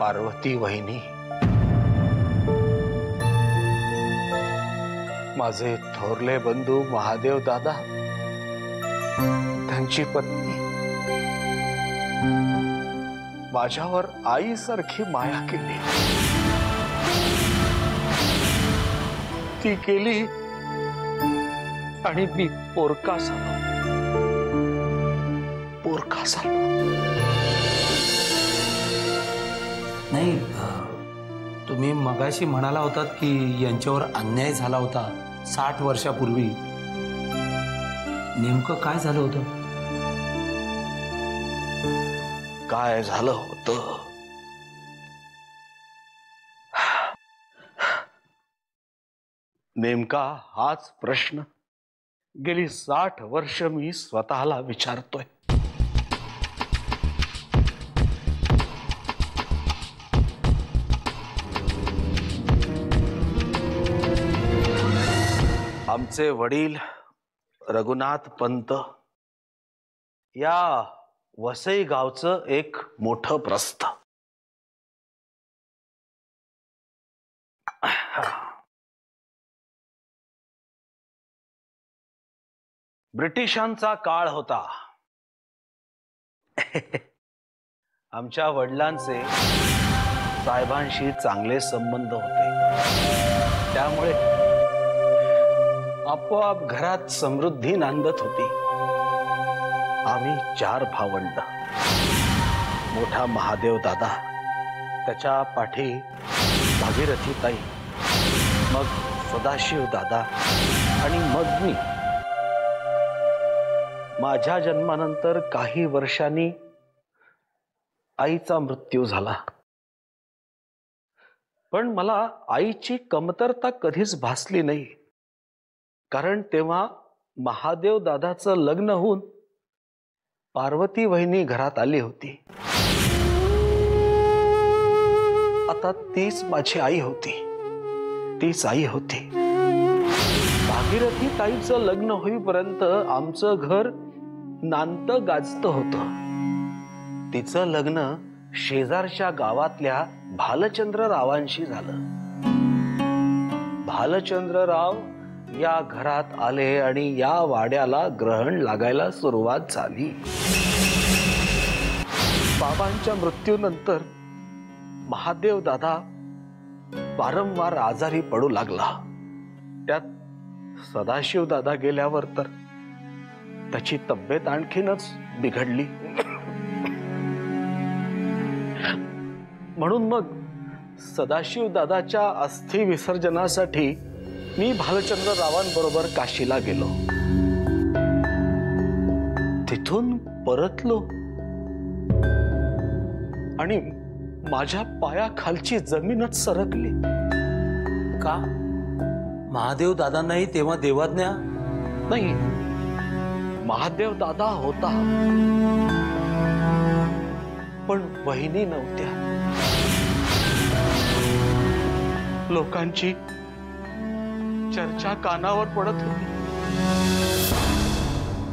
पार्वती वहिनी, माझे थोरले बंधू महादेव दादा, त्यांची पत्नी माझ्यावर आईसारखी माया केली. ती केली आणि मी पोरका झालो. नाही, तुम्ही मगाशी म्हणाला होतात की यांच्यावर अन्याय झाला होता 60 वर्षापूर्वी. नेमकं काय झालं होतं? काय झालं होतं? नेमका हाच प्रश्न गेली 60 वर्ष मी स्वतःला विचारतोय. आमचे वडील रघुनाथ पंत या वसई गावचं एक मोठं प्रस्थ. ब्रिटिशांचा काळ होता. आमच्या वडिलांचे साहेबांशी चांगले संबंध होते. त्यामुळे आपोआप घरात समृद्धी नांदत होती. आम्ही 4 भावंड. मोठा महादेव दादा, त्याच्या पाठी भागीरथी ताई, मग सदाशिव दादा आणि मग मी. माझ्या जन्मानंतर काही वर्षांनी आईचा मृत्यू झाला. पण मला आईची कमतरता कधीच भासली नाही, कारण तेव्हा महादेव दादाचं लग्न होऊन पार्वती वहिनी घरात आली होती. आता तीच माझी आई होती, तीच आई होती. भागीरथी ताईचं लग्न होईपर्यंत आमचं घर नांतं गाजतं होतं. तिचं लग्न शेजारच्या गावातल्या भालचंद्ररावांशी झालं. भालचंद्रराव या घरात आले आणि या वाड्याला ग्रहण लागायला सुरुवात झाली. बाबांच्या मृत्यूनंतर महादेव दादा वारंवार आजारी पडू लागला. त्यात सदाशिव दादा गेल्यावर तर त्याची तब्येत आणखीनच बिघडली. म्हणून मग सदाशिव दादाच्या अस्थि विसर्जनासाठी मी भालचंद्ररावांबरोबर काशीला गेलो. तिथून परतलो आणि माझ्या पायाखालची जमीनच सरकली. का? महादेव दादांनाही तेव्हा देवाज्ञा नाही. महादेव दादा होता, पण वहिनी नव्हत्या. लोकांची चर्चा कानावर पडत होती.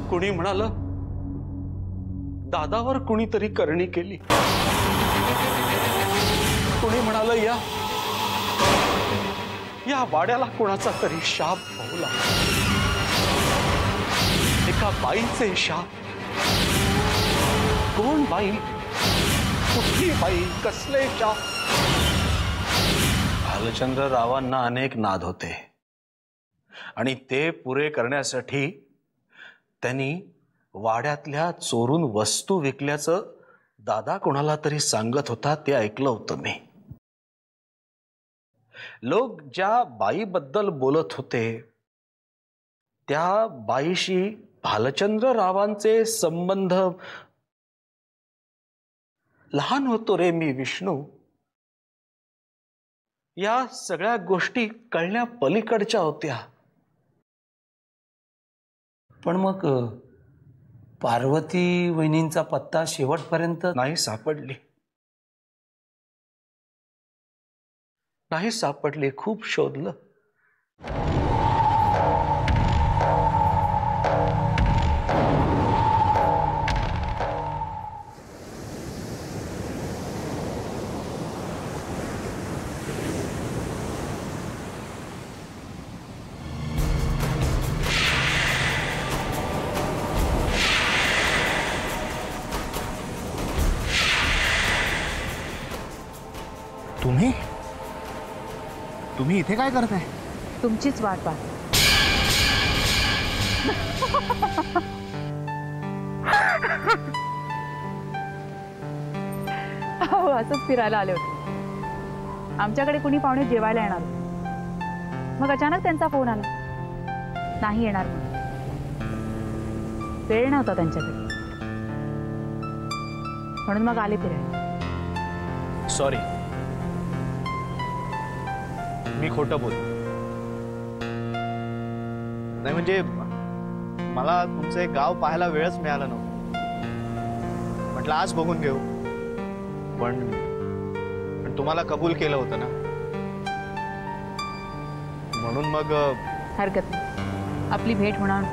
कुणी म्हणालं दादावर कुणीतरी करणी केली. कुणी म्हणालं या वाड्याला कुणाचा तरी शाप भोवला. एका बाईचे शाप. कोण बाई, कुठली बाई, कसले शाप? भालचंद्ररावांना अनेक नाद होते आणि ते पुरे करण्यासाठी त्यांनी वाड्यातल्या चोरून वस्तू विकल्याचं दादा कोणाला तरी सांगत होता, ते ऐकलं होतं मी. लोक ज्या बाईबद्दल बोलत होते त्या बाईशी भालचंद्ररावांचे संबंध. लहान होतो रे मी विष्णू. या सगळ्या गोष्टी कळण्या पलीकडच्या होत्या. पण मग पार्वती वहिनींचा पत्ता शेवटपर्यंत नाही सापडली. नाही सापडली. खूप शोधलं. तुम्ही तुम्ही इथे काय करताय? तुमचीच वाट पाहते. हो, असंच फिरायला आले होते. आमच्याकडे कुणी पाहुणे जेवायला येणार होते. मग अचानक त्यांचा फोन आला, नाही येणार म्हणून. वेळ नव्हता त्यांच्याकडे, म्हणून मग आले फिरायला. सॉरी, मी खोटं बोल. नाही म्हणजे मला तुमचं एक गाव पाहायला वेळच मिळाला नव्हता. म्हटलं आज बघून घेऊ, पण तुम्हाला कबूल केलं होतं ना, म्हणून मग. हरकत नाही, आपली भेट होणार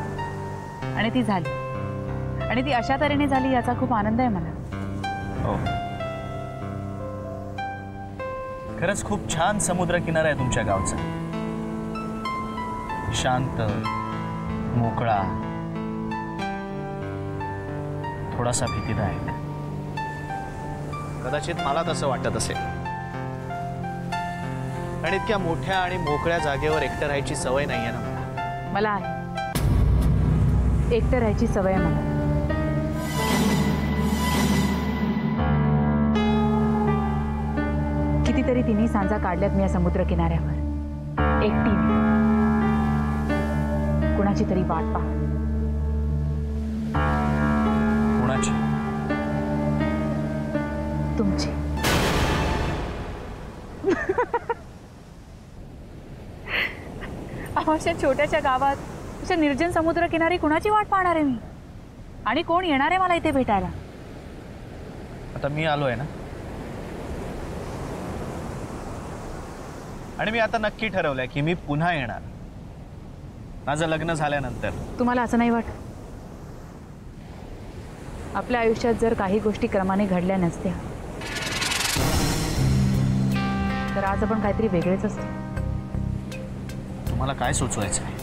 आणि ती झाली, आणि ती अशा तऱ्हेने झाली याचा खूप आनंद आहे मला. हो, खरंच खूप छान समुद्र किनारा आहे तुमच्या गावचा. शांत, मोकळा, थोडासा भीतीदायक. कदाचित मला तसं वाटत असेल. आणि इतक्या मोठ्या आणि मोकळ्या जागेवर एकटं राहायची सवय नाहीये ना मला. मला आहे, एकटं राहायची सवय आहे मला. कितीतरी तिन्ही सांजा काढल्यात मी या समुद्र किनाऱ्यावर, एकटीने, कुणाची तरी वाट पाहत. कुणाची? तुमची. अशा छोट्याशा गावात, अशा निर्जन समुद्र किनारी कुणाची वाट पाहणार आहे मी? आणि कोण येणार आहे मला इथे भेटायला? आता मी आलोय ना, आणि मी आता नक्की ठरवलंय की मी पुन्हा येणार, माझं लग्न झाल्यानंतर. तुम्हाला असं नाही वाटत? आपल्या आयुष्यात जर काही गोष्टी क्रमाने घडल्या नसत्या तर आज आपण काहीतरी वेगळेच असतो. तुम्हाला काय सुचवायचं आहे?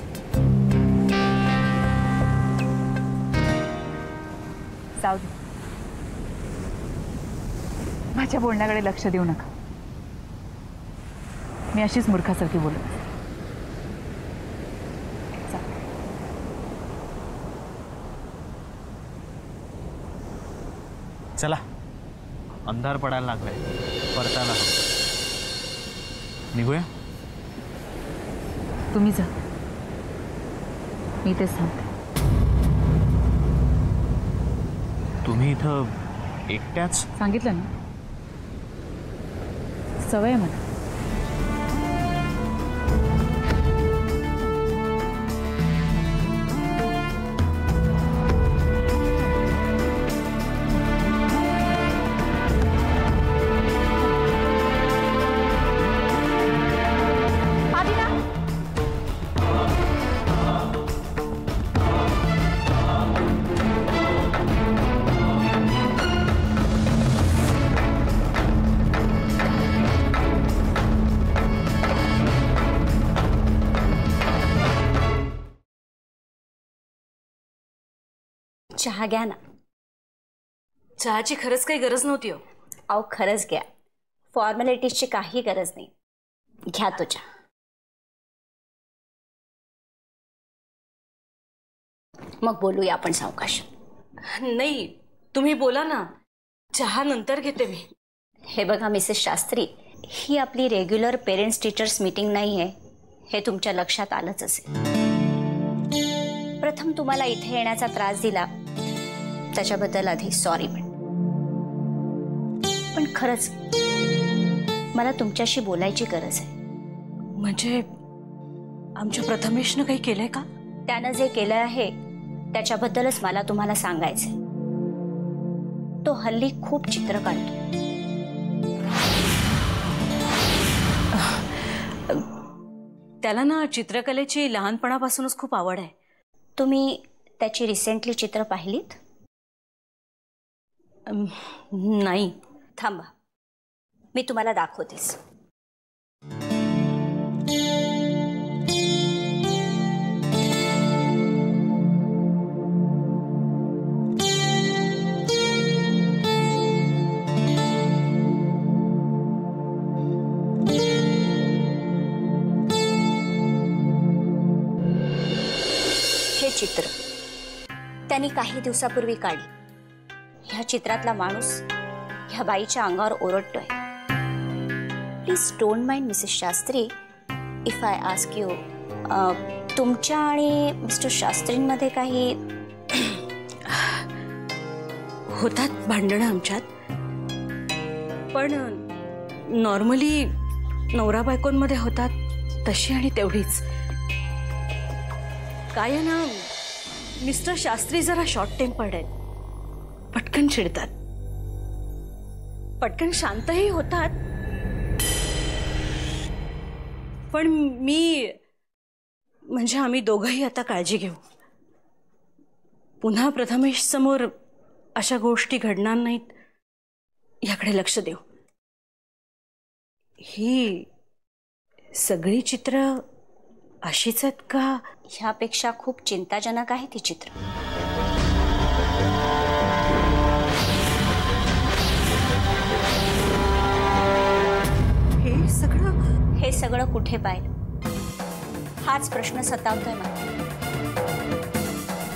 जाऊ दे, माझ्या बोलण्याकडे लक्ष देऊ नका. मी अशीच मूर्खासारखी बोलत असते. चला, अंधार पडायला लागलाय, परतायला हवं. निघूया. तुम्ही जा, मी तेच सांगते. तुम्ही इथं एकट्याच? सांगितलं ना, सवय आहे मला. चहा घ्या ना. चहाची खरंच काही गरज नव्हती हो. अहो खरंच घ्या, फॉर्मॅलिटीजची काही गरज नाही. घ्या तो चहा. मग बोलूया आपण सावकाश. नाही, तुम्ही बोला ना, चहा नंतर घेते मी. हे बघा मिसेस शास्त्री, ही आपली रेग्युलर पेरेंट्स टीचर्स मीटिंग नाही आहे, हे तुमच्या लक्षात आलंच असेल. प्रथम तुम्हाला इथे येण्याचा त्रास दिला त्याच्याबद्दल आधी सॉरी. पण खरंच मला तुमच्याशी बोलायची गरज आहे. म्हणजे आमच्या प्रथमेशनं काही केलंय का? त्यानं जे केलं आहे त्याच्याबद्दलच मला तुम्हाला सांगायचंय. तो हल्ली खूप चित्र काढतो. त्याला ना चित्रकलेची लहानपणापासूनच खूप आवड आहे. तुम्ही त्याची रिसेंटली चित्र पाहिलीत? नाही. थांबा, मी तुम्हाला दाखवतेस. चित्र त्यांनी काही दिवसापूर्वी काढली. ह्या चित्रातला माणूस ह्या बाईच्या अंगावर ओरडतोय. Please don't mind Mrs Shastri if I ask you, तुमच्या आणि मिस्टर शास्त्रींमध्ये काही होतात भांडणं आमच्यात, पण नॉर्मली नवरा बायकोंमध्ये होतात तशी आणि तेवढीच. काय ना, मिस्टर शास्त्री जरा शॉर्ट टेम्पर्ड आहेत. पटकन चिडतात, पटकन शांतही होतात. पण मी म्हणजे आम्ही दोघंही आता काळजी घेऊ. पुन्हा प्रथमेश समोर अशा गोष्टी घडणार नाहीत याकडे लक्ष देऊ. ही सगळी चित्र अशीच आहेत का? ह्यापेक्षा खूप चिंताजनक आहे ती चित्र. हे सगळं कुठे पाहिलं हाच प्रश्न सतावतोय मला.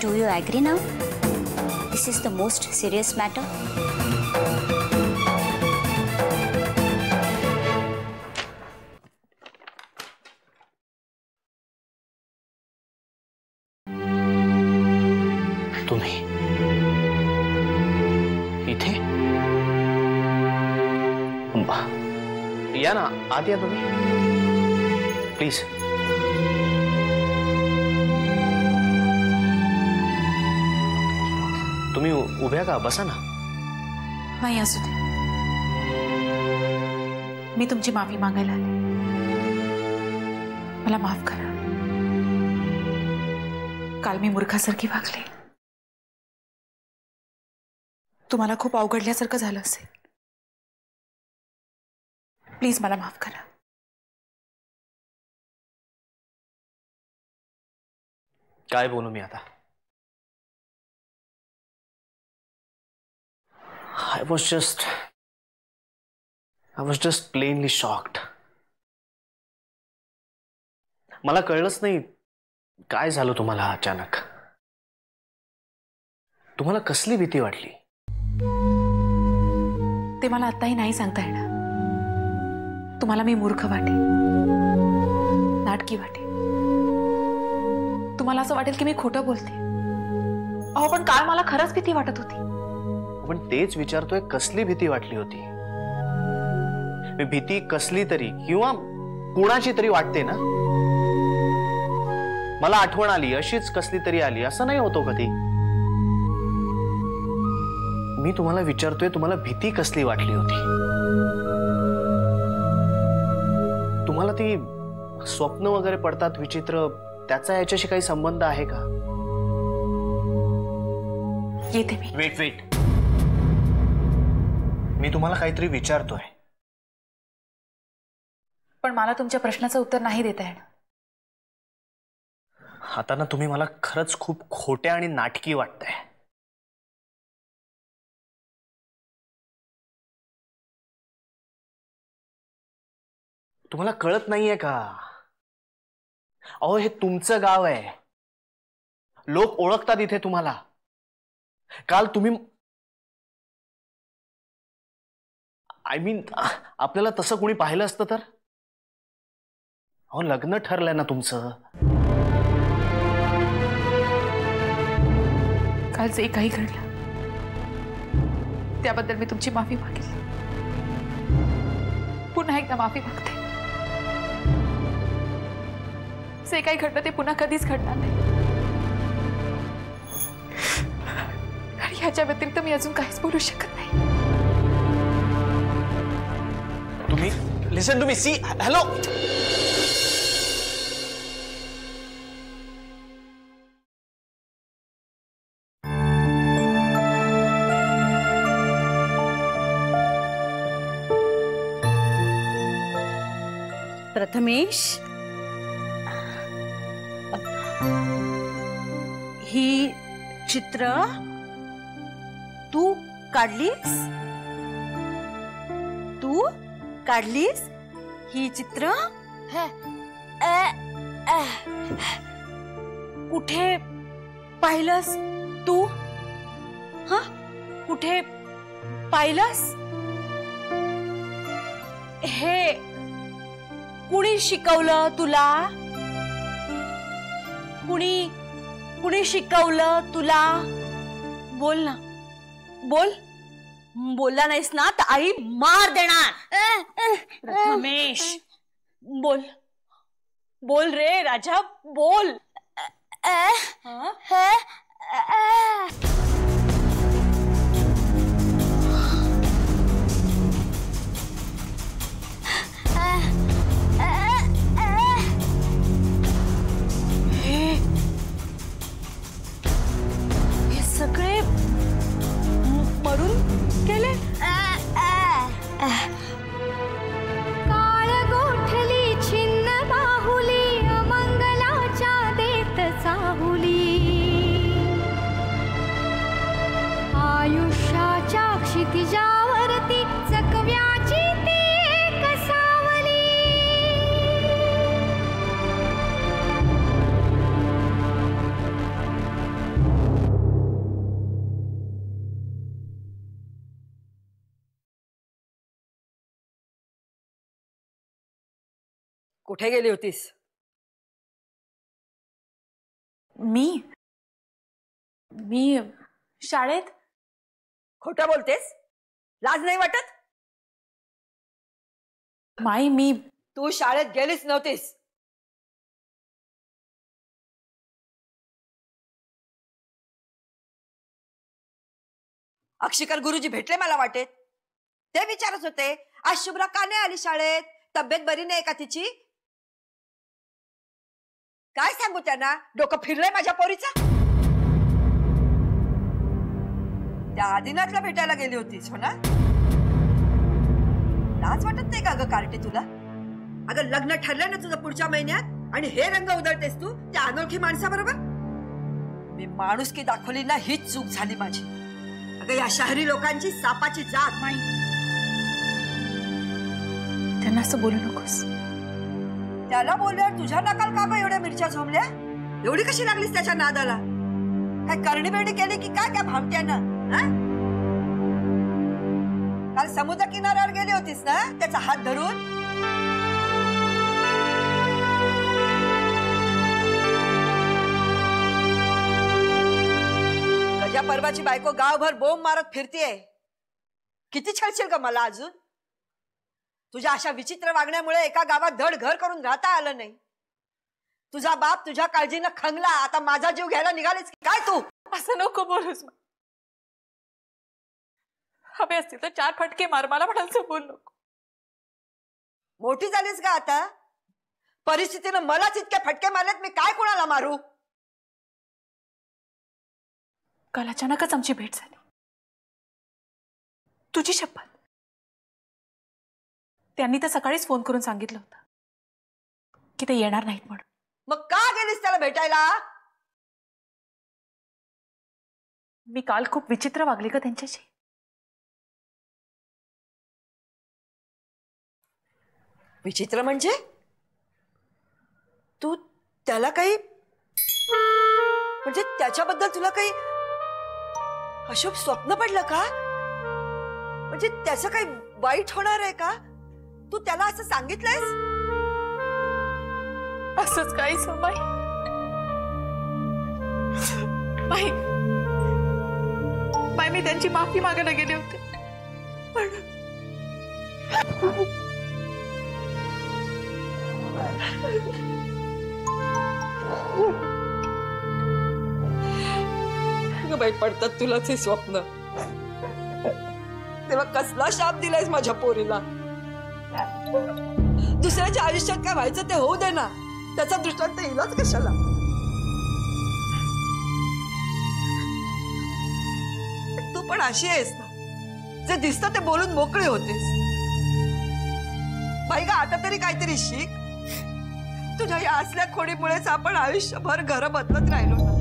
Do you agree now? This is the most serious matter. तुम्ही इथे या ना, आत या तुम्ही प्लीज. तुम्ही उभ्या का? बसा ना. नाही, असू दे. मी तुमची माफी मागायला आले. मला माफ करा. काल मी मूर्खासारखी वागले. तुम्हाला खूप अवघडल्यासारखं झालं असेल. प्लीज मला माफ करा. काय बोलू मी आता? I was just plainly shocked. मला कळलंच नाही काय झालं तुम्हाला अचानक. तुम्हाला कसली भीती वाटली? ते मला आताही नाही सांगता येणार. तुम्हाला मी मूर्ख वाटे, नाटकी वाटे. तुम्हाला असं वाटेल की मी खोटं बोलते. अहो, पण काल मला खरंच भीती वाटत होती. पण तेच विचारतोय, कसली भीती वाटली होती? भीती कसली तरी किंवा कुणाची तरी वाटते ना. मला आठवण आली, अशीच कसली तरी आली, असं नाही होतो कधी. मी तुम्हाला विचारतोय, तुम्हाला भीती कसली वाटली होती? तुम्हाला ती स्वप्न वगैरे पडतात विचित्र, त्याचा याच्याशी काही संबंध आहे का? येते मी. वेट, मी तुम्हाला काहीतरी विचारतोय. पण मला तुमच्या प्रश्नाचं उत्तर नाही देता येणार. आता ना, तुम्ही मला खरंच खूप खोट्या आणि नाटकी वाटताय. तुम्हाला कळत नाहीये का? अहो, हे तुमचं गाव आहे. लोक ओळखतात इथे तुम्हाला. काल तुम्ही आपल्याला तसं कोणी पाहिलं असतं तर? अहो, लग्न ठरलंय ना तुमचं. काल जे काही घडलं त्याबद्दल मी तुमची माफी मागितली. पुन्हा एकदा माफी मागते. जे काही घडलं ते पुन्हा कधीच घडणार नाही. आणि ह्याच्या व्यतिरिक्त मी अजून काहीच बोलू शकत नाही. तुम्ही listen to me. See, hello. Prathamesh, ही चित्र तू काढलीस? तू काढलीस ही चित्र? कुठे पाहिलंस तू? हा, कुठे पाहिलंस? हे कुणी शिकवलं तुला? कुणी शिकवलं तुला? बोल ना, बोल. बोलला नाहीस ना तर आई मार देणार. रमेश, बोल बोल रे राजा, बोल. हे सगळे मरून गेले. काळ गोठली छिन्न बाहुली अमंगलाच्या देत चाहुली आयुष्याच्या क्षितिजावरती चकव्याची ती एक सावली. कुठे गेली होतीस? मी शाळेत. खोटं बोलतेस? लाज नाही वाटत? माई, तू शाळेत गेलीच नव्हतीस. अक्षिकर गुरुजी भेटले मला वाटेत. ते विचारत होते आज शुभ्रा का नाही आली शाळेत, तब्येत बरी नाही का तिची? काय सांगू त्यांना? डोकं फिरलंय माझ्या पोरीचं. त्या आदिनाथला भेटायला गेली होतीस हो ना? लाज वाटत नाही का ग कार्टे तुला? अगं लग्न ठरलं ना तुझं पुढच्या महिन्यात आणि हे रंग उधळतेस तू त्या अनोळखी माणसाबरोबर. मी माणुसकी दाखवली ना, हीच चूक झाली माझी. अगं या शहरी लोकांची सापाची जात. त्यांना असं बोलू नकोस. त्याला बोलल्यावर तुझ्या नकाल का ग एवढ्या मिरच्या झोमल्या? एवढी कशी लागलीस त्याच्या नादाला? काय करणी बेरणी केली की काय त्या भामट्यानं? काल समुद्र किनाऱ्यावर गेली होतीस ना त्याचा हात धरून? गजा पर्वाची बायको गावभर बोंब मारत फिरतीये. किती छळशील का मला अजून? तुझ्या अशा विचित्र वागण्यामुळे एका गावात धड घर करून राहता आलं नाही. तुझा बाप तुझ्या काळजीनं खंगला, आता माझा जीव घ्यायला निघालीस काय तू? असं नको बोलूस. हवे असतील तर 4 फटके मार, मला म्हणायचं बोल नको. मोठी झालीस का आता? परिस्थितीनं मलाच इतके फटके मारलेत, मी काय कोणाला मारू? काल अचानकच आमची भेट झाली. तुझी शपथ. त्यांनी तर सकाळीच फोन करून सांगितलं होतं की ते येणार नाहीत म्हणून. मग का गेलीस त्याला भेटायला? मी काल खूप विचित्र वागली का त्यांच्याशी. विचित्र म्हणजे? तू त्याला काही म्हणजे त्याच्याबद्दल तुला काही अशुभ स्वप्न पडलं का? म्हणजे त्याचं काही वाईट होणार आहे का? तू त्याला असं सांगितलंयस? असंच काही बाई. बाई मी त्यांची माफी मागायला गेले होते पण बाई पडतात तुलाच हे स्वप्न. तेव्हा कसला शाप दिलायस माझ्या पोरीला? दुसऱ्याच्या आयुष्यात काय व्हायचं ते होऊ दे ना, त्याचा दृष्टांत येईलच कशाला? तू पण अशी आहेस ना, जे दिसतं ते बोलून मोकळी होतेस. बाई गा आता तरी काहीतरी शिक. तुझ्या या असल्या खोडीमुळेच आपण आयुष्यभर घर बदलत राहिलो ना.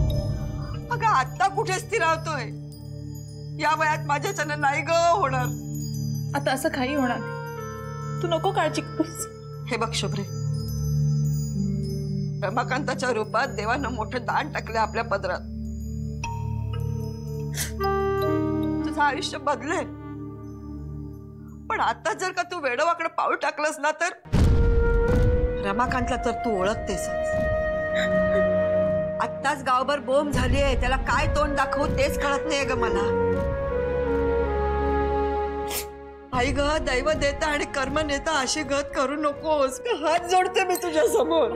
अगं आता कुठे स्थिरावतोय? या वयात माझ्याच्यानं नाही ग होणार. आता असं काही होणार नाही, तू नको काळजी करूस. हे बघ शुभ्रे, रमाकांताच्या रूपात देवानं मोठं दान टाकलं आपल्या पदरात. तुझं आयुष्य बदलेल, पण आता जर का तू वेडवाकडे पाऊल टाकलंस ना तर रमाकांतला तर तू ओळखतेस. आत्ताच गावभर बोंब झालीये, त्याला काय तोंड दाखवू तेच कळत नाहीये ग मला. आई ग, दैव देता आणि कर्म नेता अशी गत करू नकोस. हात जोडते मी तुझ्या समोर.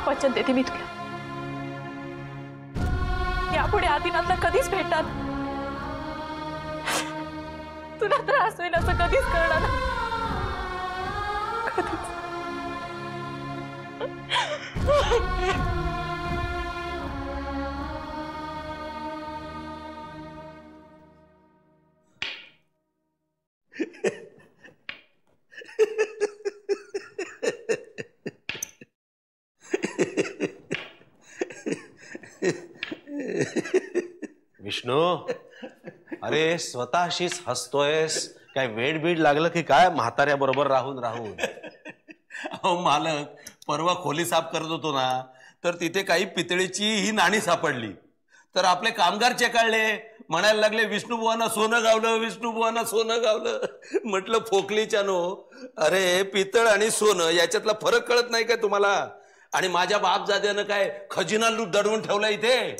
वचन देते मी तुला, यापुढे आदिनाथला कधीच भेटणार, तुला त्रास होईल असं कधीच करणार नाही. कधीच. विष्णू, अरे स्वतःशीच हसतोयस काय? वेड बीड लागलं की काय म्हाताऱ्या बरोबर राहून राहून? अहो मालक, परवा खोली साफ करत होतो ना, तर तिथे काही पितळेची ही नाणी सापडली. तर आपले कामगार चेकाळले, म्हणायला लागले विष्णुबुवांना सोनं गावलं, विष्णुबुवांना सोनं गावलं. म्हटलं फोकलीच्या नो, अरे पितळ आणि सोनं याच्यातला फरक कळत नाही काय तुम्हाला? आणि माझ्या बापजाद्यानं काय खजिना लूट दडवून ठेवला इथे?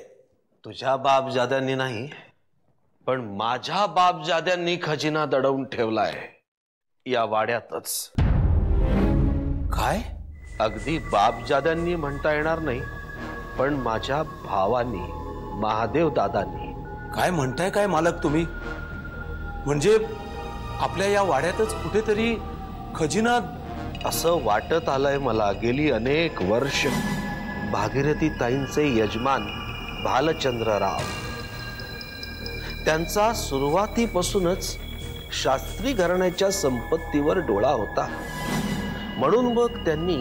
तुझ्या बापजाद्यांनी नाही, पण माझ्या बापजाद्यांनी खजिना दडवून ठेवलाय या वाड्यातच. काय? अगदी बापजाद्यांनी म्हणता येणार नाही, पण माझ्या भावानी, महादेव दादांनी. काय म्हणताय काय मालक तुम्ही? म्हणजे आपल्या या वाड्यातच कुठेतरी खजिना? असं वाटत आलंय मला. गेली अनेक वर्ष भागीरथी ताईंचे यजमान भालचंद्रराव, त्यांचा सुरुवातीपासूनच शास्त्री घराण्याच्या संपत्तीवर डोळा होता. म्हणून मग त्यांनी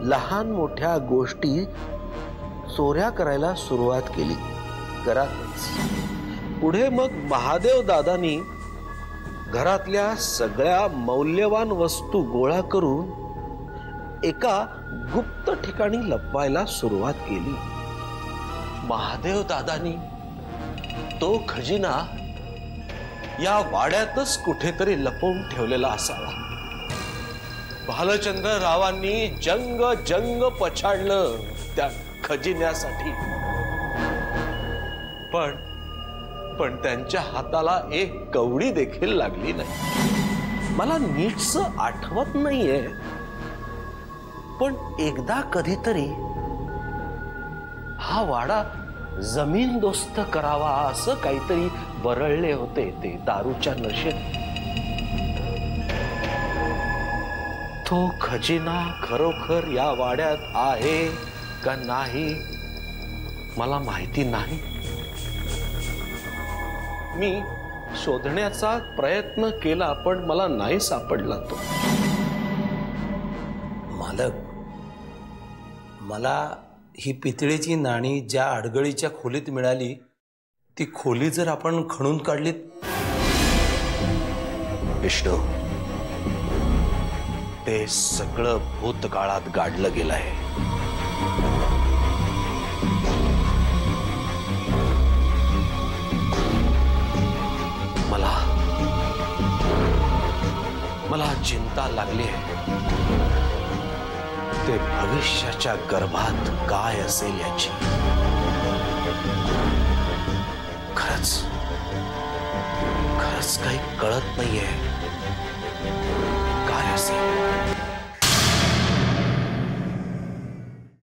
लहान मोठ्या गोष्टी चोऱ्या करायला सुरुवात केली घरातच. पुढे मग महादेव दादांनी घरातल्या सगळ्या मौल्यवान वस्तू गोळा करून एका गुप्त ठिकाणी लपवायला सुरुवात केली. महादेव दादांनी तो खजिना या वाड्यातच कुठेतरी लपवून ठेवलेला असावा. भालचंद्ररावांनी जंग जंग पछाडलं त्या खजिन्यासाठी, पण त्यांच्या हाताला एक कवडी देखील लागली नाही. मला नीटस आठवत नाहीये, पण एकदा कधीतरी हा वाडा जमीनदोस्त करावा असं काहीतरी बरळले होते ते दारूच्या नशेत. तो खजिना खरोखर या वाड्यात आहे का नाही मला माहिती नाही. मी शोधण्याचा प्रयत्न केला, पण मला नाही सापडला तो. मालक, मला ही पितळेची नाणी ज्या अडगळीच्या खोलीत मिळाली, ती खोली जर आपण खणून काढलीत? विष्णू, ते सगळं भूतकाळात गाडलं गेलंय. मला चिंता लागली आहे. ते भविष्याच्या गर्भात काय असेल याची. खरंच काही कळत नाहीये काय असेल.